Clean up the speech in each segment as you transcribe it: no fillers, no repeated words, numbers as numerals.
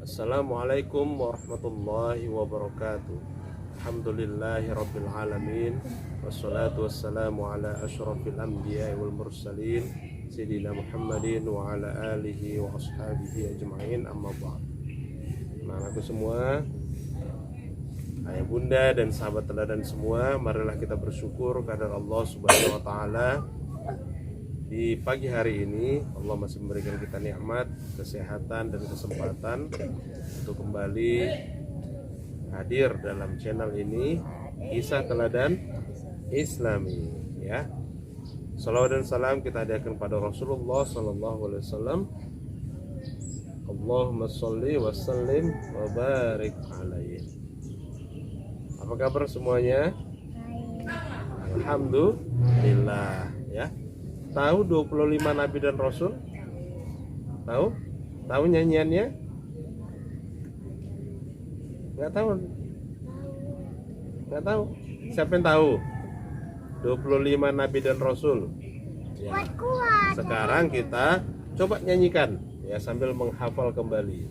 Assalamualaikum warahmatullahi wabarakatuh. Alhamdulillahi rabbil alamin. Wassalatu wassalamu ala asyrafil anbiya wal mursalin Sayyidina Muhammadin wa ala alihi wa ashabihi ajma'in, amma ba'd. Anak-anakku semua, ayah bunda dan sahabat teladan semua, marilah kita bersyukur kepada Allah subhanahu wa ta'ala. Di pagi hari ini Allah masih memberikan kita nikmat, kesehatan dan kesempatan untuk kembali hadir dalam channel ini, Kisah Teladan Islami, ya. Salawat dan salam kita hadirkan pada Rasulullah sallallahu alaihi wasallam. Allahumma sholli wa sallim wa barik alaihi. Apa kabar semuanya? Alhamdulillah, ya. Tahu 25 nabi dan rasul? Tahu? Tahu nyanyiannya? Enggak tahu. Enggak tahu. Siapa yang tahu? 25 nabi dan rasul. Ya. Sekarang kita coba nyanyikan ya sambil menghafal kembali.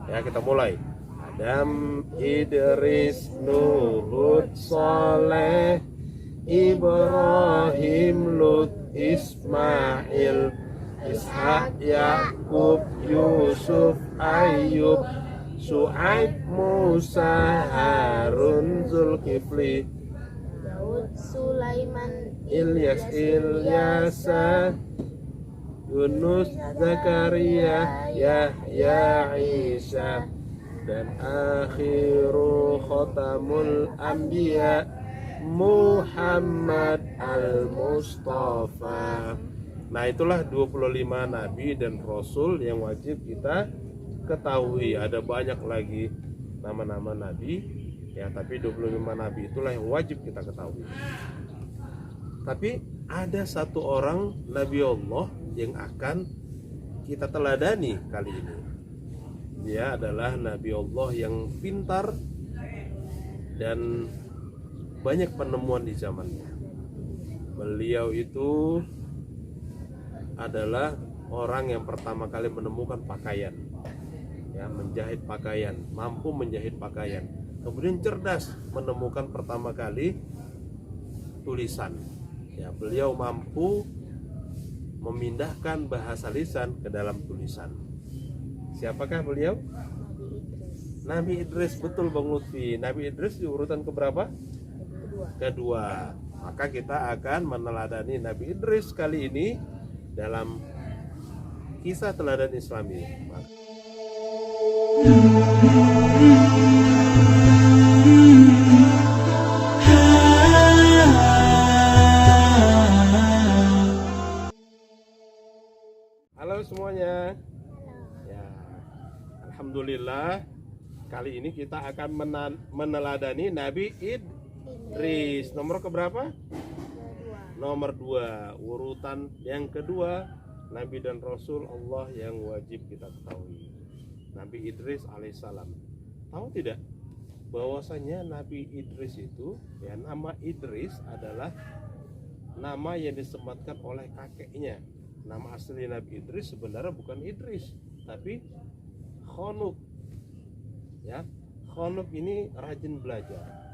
Ya, kita mulai. Adam, Idris, Nuh, Hud, Saleh, Ibrahim, Lut, Ismail, Ishak, Yakub, Yusuf, Ayub, Su'aib, Musa, Harun, Zulkifli, Daud, Sulaiman, Ilyasa, Yunus, Zakaria, Yahya, Isa, dan akhiru khatamul anbiya Muhammad al-Mustafa. Nah, itulah 25 nabi dan rasul yang wajib kita ketahui. Ada banyak lagi nama-nama nabi ya, tapi 25 nabi itulah yang wajib kita ketahui. Tapi ada satu orang nabi Allah yang akan kita teladani kali ini. Dia adalah nabi Allah yang pintar dan banyak penemuan di zamannya. Beliau itu adalah orang yang pertama kali menemukan pakaian, ya, menjahit pakaian, mampu menjahit pakaian. Kemudian cerdas, menemukan pertama kali tulisan. Ya, beliau mampu memindahkan bahasa lisan ke dalam tulisan. Siapakah beliau? Nabi Idris, betul Bang Lutfi. Nabi Idris di urutan keberapa? Kedua. Maka kita akan meneladani Nabi Idris kali ini dalam Kisah Teladan Islami. Halo semuanya. Ya, alhamdulillah kali ini kita akan meneladani Nabi Idris. Nomor keberapa? Nomor 2. Urutan yang kedua, Nabi dan Rasul Allah yang wajib kita ketahui. Nabi Idris alaihissalam. Tahu tidak bahwasanya Nabi Idris itu, ya, nama Idris adalah nama yang disematkan oleh kakeknya. Nama asli Nabi Idris sebenarnya bukan Idris, tapi Khonuk. Ya, Khonuk ini rajin belajar.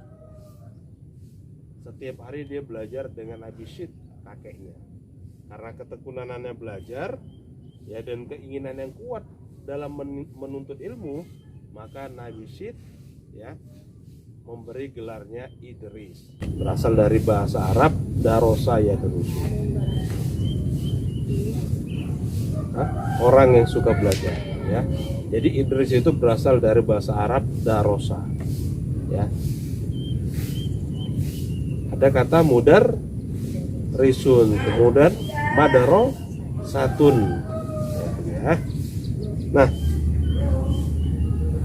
Setiap hari dia belajar dengan Abi Syid, kakeknya. Karena ketekunanannya belajar, ya, dan keinginan yang kuat dalam menuntut ilmu, maka Nabi Syid, ya, memberi gelarnya Idris. Berasal dari bahasa Arab darosa yadrusu. Orang yang suka belajar, ya. Jadi Idris itu berasal dari bahasa Arab darosa, ya. Ada kata mudar risun, kemudian madaro satun, ya. Nah,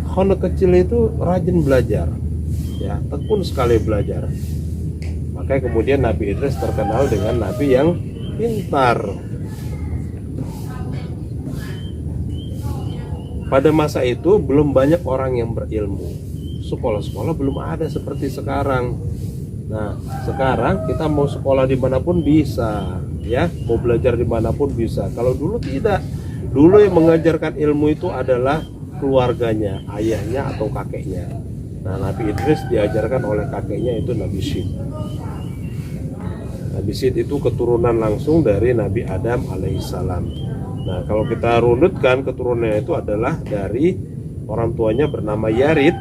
Khonuk kecil itu rajin belajar, ya, tekun sekali belajar. Makanya kemudian Nabi Idris terkenal dengan nabi yang pintar. Pada masa itu belum banyak orang yang berilmu. Sekolah-sekolah belum ada seperti sekarang. Nah, sekarang kita mau sekolah dimanapun bisa, ya, mau belajar dimanapun bisa. Kalau dulu tidak, dulu yang mengajarkan ilmu itu adalah keluarganya, ayahnya atau kakeknya. Nah, Nabi Idris diajarkan oleh kakeknya, itu Nabi Syed. Nabi Syed itu keturunan langsung dari Nabi Adam alaihissalam. Nah, kalau kita runutkan, keturunannya itu adalah dari orang tuanya bernama Yarid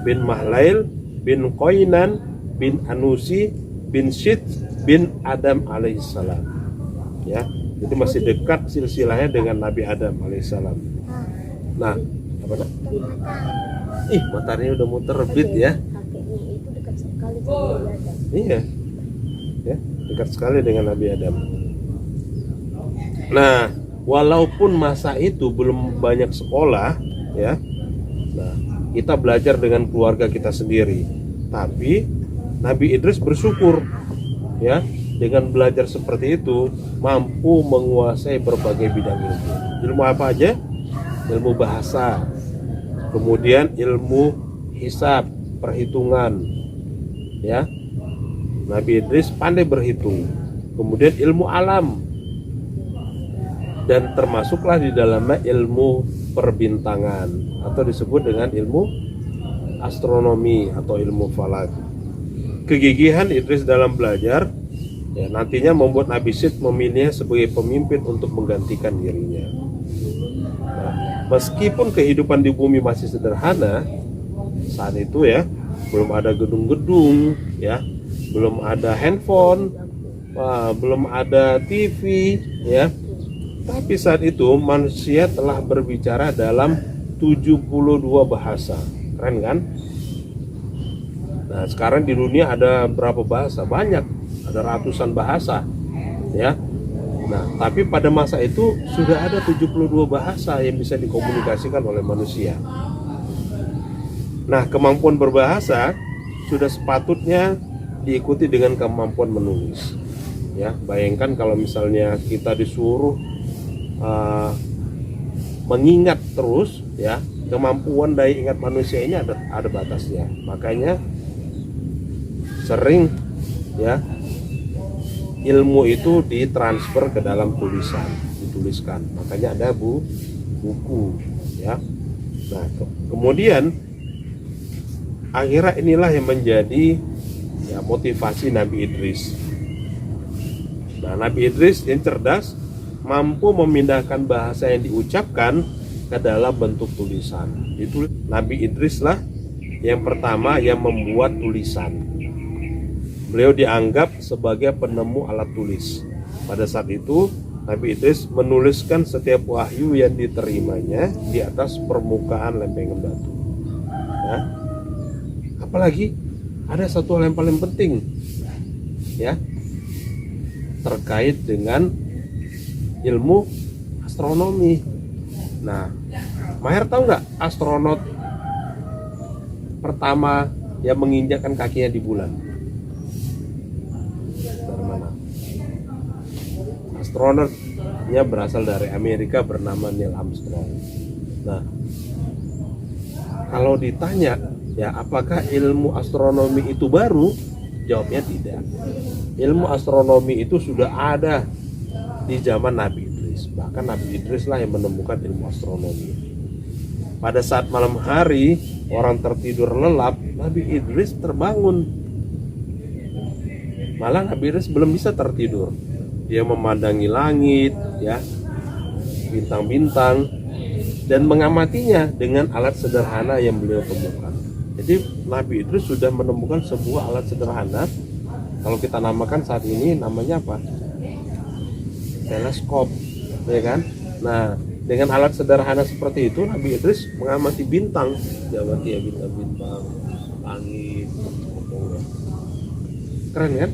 bin Mahlail bin Qainan bin Anusi bin Syed bin Adam alaihissalam. Ya, itu masih dekat silsilahnya dengan Nabi Adam alaihissalam. Nah, apa nak? Mataharinya udah mau terbit ya. Kakeknya itu dekat sekali sama Nabi Adam. Iya, ya, dekat sekali dengan Nabi Adam. Nah, walaupun masa itu belum banyak sekolah, ya, nah, kita belajar dengan keluarga kita sendiri. Tapi Nabi Idris bersyukur, ya, dengan belajar seperti itu mampu menguasai berbagai bidang ilmu. Ilmu apa aja? Ilmu bahasa, kemudian ilmu hisab, perhitungan, ya. Nabi Idris pandai berhitung. Kemudian ilmu alam, dan termasuklah di dalamnya ilmu perbintangan atau disebut dengan ilmu astronomi atau ilmu falak. Kegigihan Idris dalam belajar, ya, nantinya membuat Nabi Syed memilihnya sebagai pemimpin untuk menggantikan dirinya. Nah, meskipun kehidupan di bumi masih sederhana saat itu, ya, belum ada gedung-gedung, ya, belum ada handphone, belum ada TV, ya. Tapi saat itu manusia telah berbicara dalam 72 bahasa. Keren kan? Nah, sekarang di dunia ada berapa bahasa? Banyak, ada ratusan bahasa, ya. Nah, tapi pada masa itu sudah ada 72 bahasa yang bisa dikomunikasikan oleh manusia. Nah, kemampuan berbahasa sudah sepatutnya diikuti dengan kemampuan menulis. Ya, bayangkan kalau misalnya kita disuruh mengingat terus, ya, kemampuan daya ingat manusia ini ada batasnya. Makanya sering, ya, ilmu itu ditransfer ke dalam tulisan, dituliskan. Makanya ada buku, ya. Nah, kemudian akhirnya inilah yang menjadi, ya, motivasi Nabi Idris. Nah, Nabi Idris yang cerdas mampu memindahkan bahasa yang diucapkan ke dalam bentuk tulisan. Itu Nabi Idris lah yang pertama yang membuat tulisan. Beliau dianggap sebagai penemu alat tulis. Pada saat itu Nabi Idris menuliskan setiap wahyu yang diterimanya di atas permukaan lempengan batu. Ya. Apalagi ada satu hal yang paling penting, ya, terkait dengan ilmu astronomi. Nah, Maher tahu nggak astronot pertama yang menginjakkan kakinya di bulan? Dari mana? Astronotnya berasal dari Amerika, bernama Neil Armstrong. Nah, kalau ditanya, ya, apakah ilmu astronomi itu baru? Jawabnya tidak. Ilmu astronomi itu sudah ada di zaman Nabi Idris. Bahkan Nabi Idris lah yang menemukan ilmu astronomi. Pada saat malam hari orang tertidur lelap, Nabi Idris terbangun. Malah Nabi Idris belum bisa tertidur. Dia memandangi langit, ya, bintang-bintang, dan mengamatinya dengan alat sederhana yang beliau temukan. Jadi Nabi Idris sudah menemukan sebuah alat sederhana. Kalau kita namakan saat ini namanya apa? Teleskop, ya kan? Nah, dengan alat sederhana seperti itu Nabi Idris mengamati bintang, diamati, ya, bintang-bintang, langit, keren kan?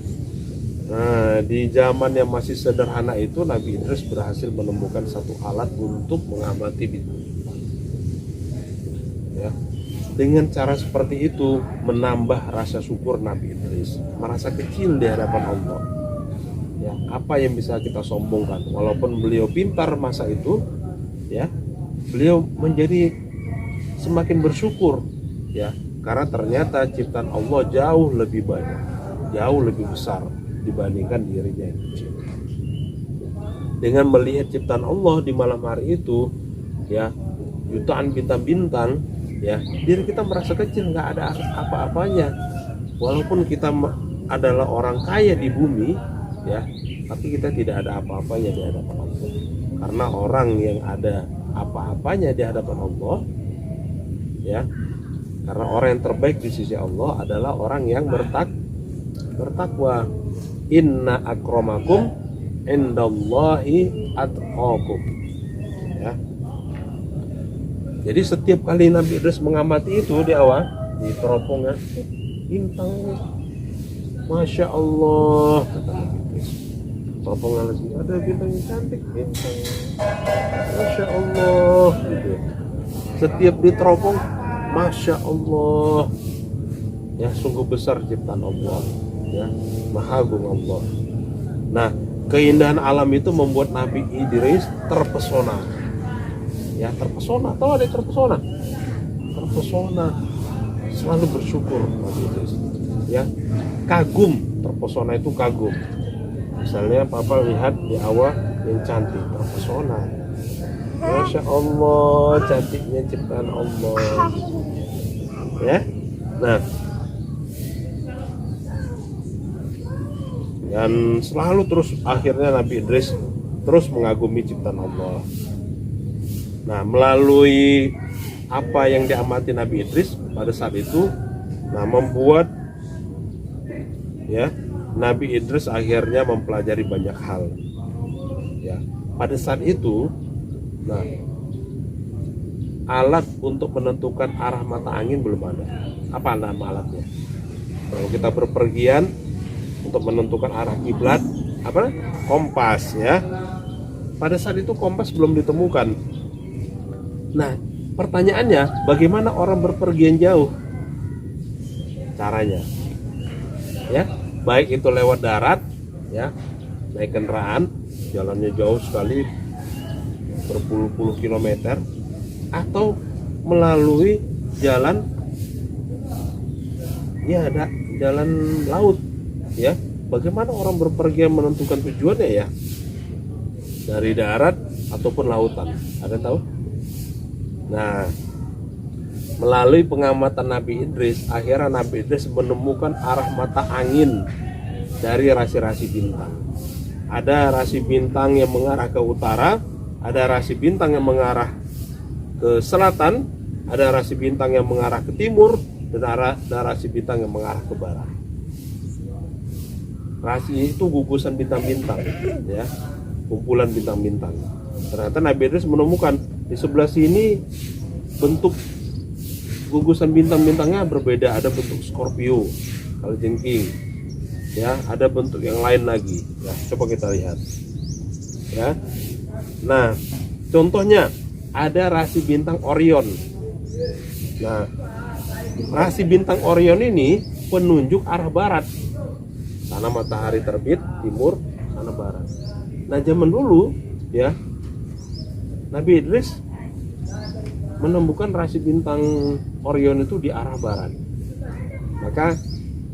Nah, di zaman yang masih sederhana itu Nabi Idris berhasil menemukan satu alat untuk mengamati bintang. Ya. Dengan cara seperti itu menambah rasa syukur Nabi Idris, merasa kecil di hadapan Allah. Ya, apa yang bisa kita sombongkan? Walaupun beliau pintar masa itu, ya, beliau menjadi semakin bersyukur, ya, karena ternyata ciptaan Allah jauh lebih banyak, jauh lebih besar dibandingkan dirinya yang kecil. Dengan melihat ciptaan Allah di malam hari itu, ya, jutaan bintang-bintang, ya diri kita merasa kecil, nggak ada apa-apanya. Walaupun kita adalah orang kaya di bumi, ya, tapi kita tidak ada apa-apanya di hadapan Allah. Karena orang yang ada apa-apanya di hadapan Allah, ya, karena orang yang terbaik di sisi Allah adalah orang yang bertakwa. Inna akramakum indallahi atqakum, ya. Jadi setiap kali Nabi Idris mengamati itu di awal di teropongnya, bintang, masya Allah, kata Nabi Idris. Teropongnya lagi ada bintang yang cantik, bintang, masya Allah, gitu. Setiap di teropong, masya Allah, ya sungguh besar ciptaan Allah, ya maha agung Allah. Nah, keindahan alam itu membuat Nabi Idris terpesona. Ya, terpesona. Tahu ada terpesona? Terpesona. Selalu bersyukur Nabi Idris. Ya, kagum. Terpesona itu kagum. Misalnya Papa lihat di awal yang cantik, terpesona. Masya Allah, cantiknya ciptaan Allah. Ya. Nah, dan selalu terus akhirnya Nabi Idris terus mengagumi ciptaan Allah. Nah, melalui apa yang diamati Nabi Idris pada saat itu, nah membuat ya Nabi Idris akhirnya mempelajari banyak hal. Ya, pada saat itu, nah alat untuk menentukan arah mata angin belum ada. Apa nama alatnya? Kalau kita berpergian untuk menentukan arah kiblat, apa? Kompas, ya. Pada saat itu kompas belum ditemukan. Nah, pertanyaannya, bagaimana orang berpergian jauh? Caranya, ya, baik itu lewat darat, ya, naik kendaraan, jalannya jauh sekali, berpuluh-puluh kilometer, atau melalui jalan, ya, ada jalan laut, ya. Bagaimana orang berpergian menentukan tujuannya, ya? Dari darat ataupun lautan, ada tahu? Nah, melalui pengamatan Nabi Idris, akhirnya Nabi Idris menemukan arah mata angin dari rasi-rasi bintang. Ada rasi bintang yang mengarah ke utara, ada rasi bintang yang mengarah ke selatan, ada rasi bintang yang mengarah ke timur, dan ada rasi bintang yang mengarah ke barat. Rasi itu gugusan bintang-bintang, ya, kumpulan bintang-bintang. Ternyata Nabi Idris menemukan di sebelah sini bentuk gugusan bintang-bintangnya berbeda, ada bentuk Scorpio, kalajengking, ya, ada bentuk yang lain lagi. Ya, coba kita lihat, ya. Nah, contohnya ada rasi bintang Orion. Nah, rasi bintang Orion ini penunjuk arah barat. Sana matahari terbit, timur, sana barat. Nah, zaman dulu, ya, Nabi Idris menemukan rasi bintang Orion itu di arah barat. Maka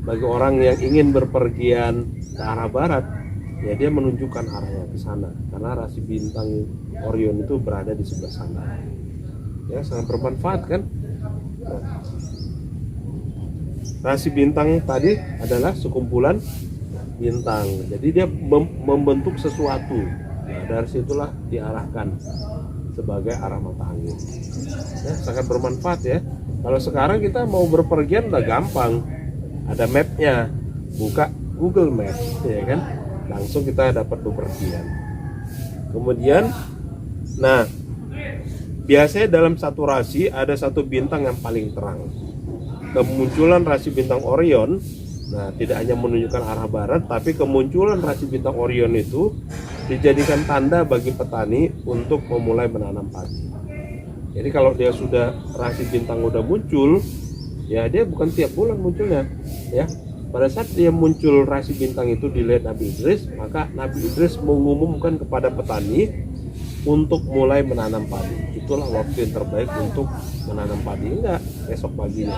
bagi orang yang ingin berpergian ke arah barat, ya dia menunjukkan arahnya ke sana, karena rasi bintang Orion itu berada di sebelah sana. Ya, sangat bermanfaat kan? Nah, rasi bintang tadi adalah sekumpulan bintang. Jadi dia membentuk sesuatu. Nah, dari situlah diarahkan sebagai arah mata angin. Ya, sangat bermanfaat, ya. Kalau sekarang kita mau berpergian udah gampang, ada mapnya, buka Google Maps, ya kan, langsung kita dapat bepergian. Kemudian, nah, biasanya dalam satu rasi ada satu bintang yang paling terang. Kemunculan rasi bintang Orion, nah, tidak hanya menunjukkan arah barat, tapi kemunculan rasi bintang Orion itu dijadikan tanda bagi petani untuk memulai menanam padi. Jadi kalau dia sudah rasi bintang udah muncul, ya dia bukan tiap bulan munculnya, ya. Pada saat dia muncul rasi bintang itu dilihat Nabi Idris, maka Nabi Idris mengumumkan kepada petani untuk mulai menanam padi. Itulah waktu yang terbaik untuk menanam padi. Enggak esok paginya.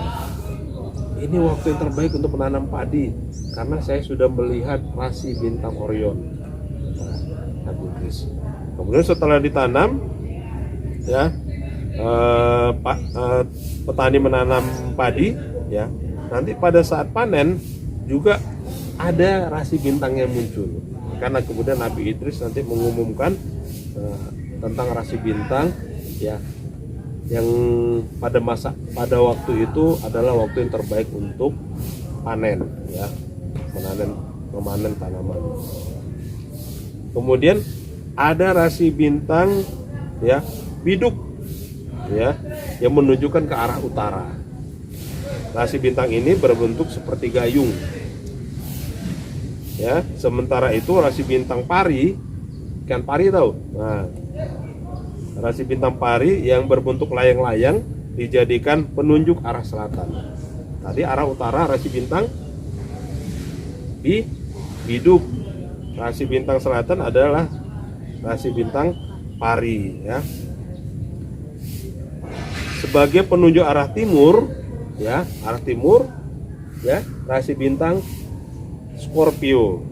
Ini waktu yang terbaik untuk menanam padi karena saya sudah melihat rasi bintang Orion. Nabi Idris. Kemudian setelah ditanam, ya, petani menanam padi, ya, nanti pada saat panen juga ada rasi bintang yang muncul. Karena kemudian Nabi Idris nanti mengumumkan tentang rasi bintang, ya, yang pada waktu itu adalah waktu yang terbaik untuk panen, ya, memanen tanaman. Kemudian ada rasi bintang, ya, biduk, ya, yang menunjukkan ke arah utara. Rasi bintang ini berbentuk seperti gayung, ya. Sementara itu rasi bintang pari, ikan pari tahu? Nah, rasi bintang pari yang berbentuk layang-layang dijadikan penunjuk arah selatan. Tadi arah utara rasi bintang biduk. Rasi bintang selatan adalah rasi bintang pari, ya. Sebagai penunjuk arah timur, ya, arah timur, ya, rasi bintang Scorpio.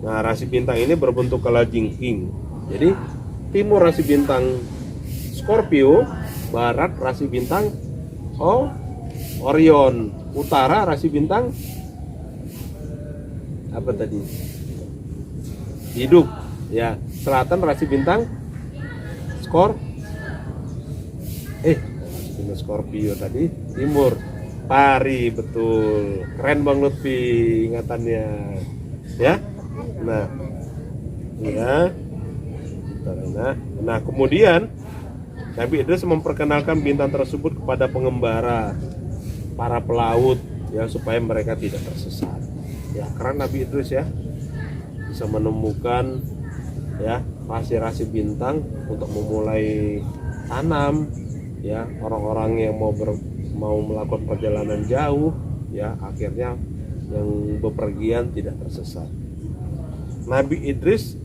Nah, rasi bintang ini berbentuk kalajengking. Jadi timur rasi bintang Scorpio, barat rasi bintang Orion, utara rasi bintang apa tadi? Biduk, ya. Selatan rasi bintang Scorpio tadi, timur pari, betul. Keren Bang Lutfi ingatannya, ya. Nah, ya. Nah, kemudian Nabi Idris memperkenalkan bintang tersebut kepada pengembara, para pelaut, ya, supaya mereka tidak tersesat. Ya, karena Nabi Idris, ya, bisa menemukan, ya, rasi-rasi bintang untuk memulai tanam, ya. Orang-orang yang mau melakukan perjalanan jauh, ya, akhirnya yang bepergian tidak tersesat. Nabi Idris,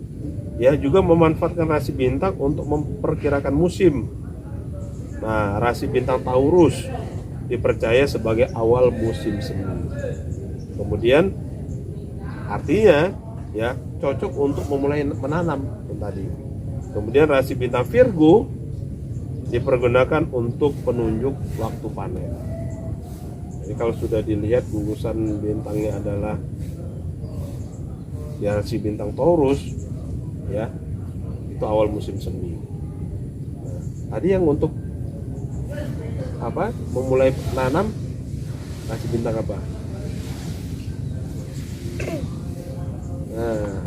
ya, juga memanfaatkan rasi bintang untuk memperkirakan musim. Nah, rasi bintang Taurus dipercaya sebagai awal musim semi. Kemudian artinya, ya, cocok untuk memulai menanam tadi. Kemudian rasi bintang Virgo dipergunakan untuk penunjuk waktu panen. Jadi kalau sudah dilihat gugusan bintangnya adalah, ya, rasi bintang Taurus, ya, itu awal musim semi. Nah, tadi yang untuk apa? Memulai nanam rasi bintang apa? Nah,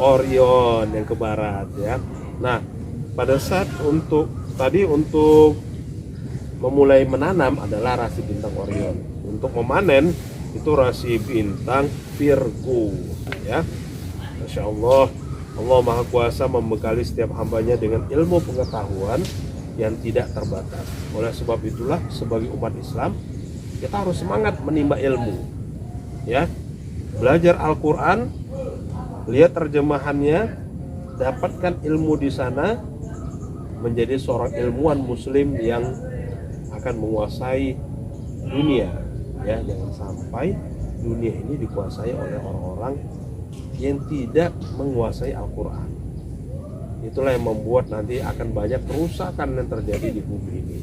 Orion yang ke barat, ya. Nah, pada saat untuk memulai menanam adalah rasi bintang Orion. Untuk memanen itu rasi bintang Virgo, ya. Masya Allah, Allah Maha Kuasa membekali setiap hambanya dengan ilmu pengetahuan yang tidak terbatas. Oleh sebab itulah, sebagai umat Islam, kita harus semangat menimba ilmu, ya. Belajar Al-Quran, lihat terjemahannya, dapatkan ilmu di sana, menjadi seorang ilmuwan muslim yang akan menguasai dunia, ya. Jangan sampai dunia ini dikuasai oleh orang-orang yang tidak menguasai Al-Quran. Itulah yang membuat nanti akan banyak kerusakan yang terjadi di bumi ini.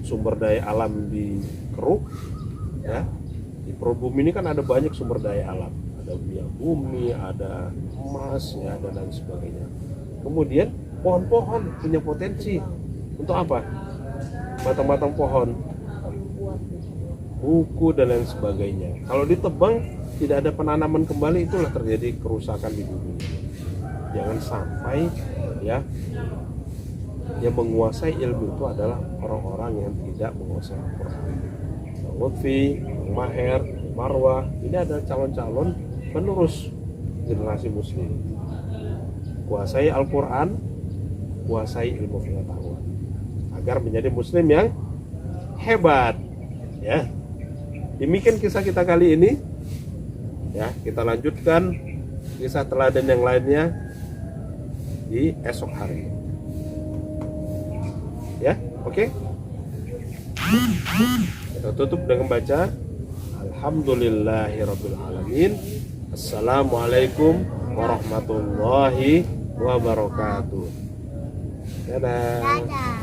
Sumber daya alam dikeruk, ya. Di perut bumi ini kan ada banyak sumber daya alam, ada minyak bumi, ada emas, ya, dan lain sebagainya. Kemudian pohon-pohon punya potensi untuk apa? Batang-batang pohon, buku dan lain sebagainya. Kalau ditebang, tidak ada penanaman kembali, itulah terjadi kerusakan di bumi. Jangan sampai, ya, yang menguasai ilmu itu adalah orang-orang yang tidak menguasai Al-Quran. Bang Lutfi, Bang Maher, Marwah, ini adalah calon-calon penerus generasi muslim. Kuasai Al-Quran, kuasai ilmu pengetahuan, agar menjadi muslim yang hebat, ya. Demikian kisah kita kali ini, ya. Kita lanjutkan kisah teladan yang lainnya di esok hari, ya. Oke, kita tutup dengan baca Alhamdulillahirabbil alamin. Assalamualaikum warahmatullahi wabarakatuh. Dadah. Dadah.